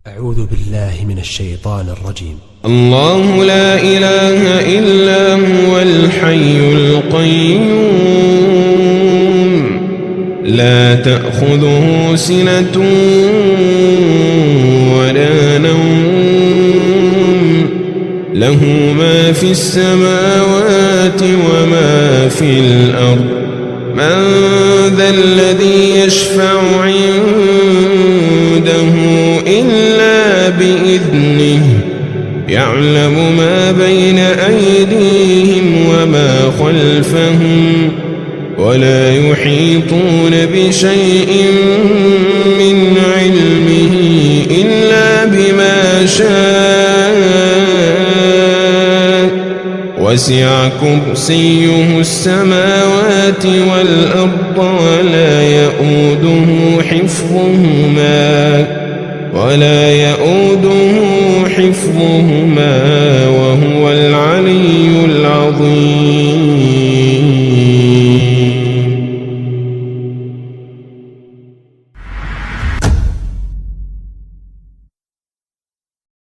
أعوذ بالله من الشيطان الرجيم. الله لا إله إلا هو الحي القيوم لا تأخذه سنة ولا نوم له ما في السماوات وما في الأرض من ذا الذي يشفع عنده إلا بإذنه يعلم ما بين أيديهم وما خلفهم ولا يحيطون بشيء من علمه إلا بما شاء وسع كرسيه السماوات والأرض ولا يؤوده حفظهما وهو العلي العظيم.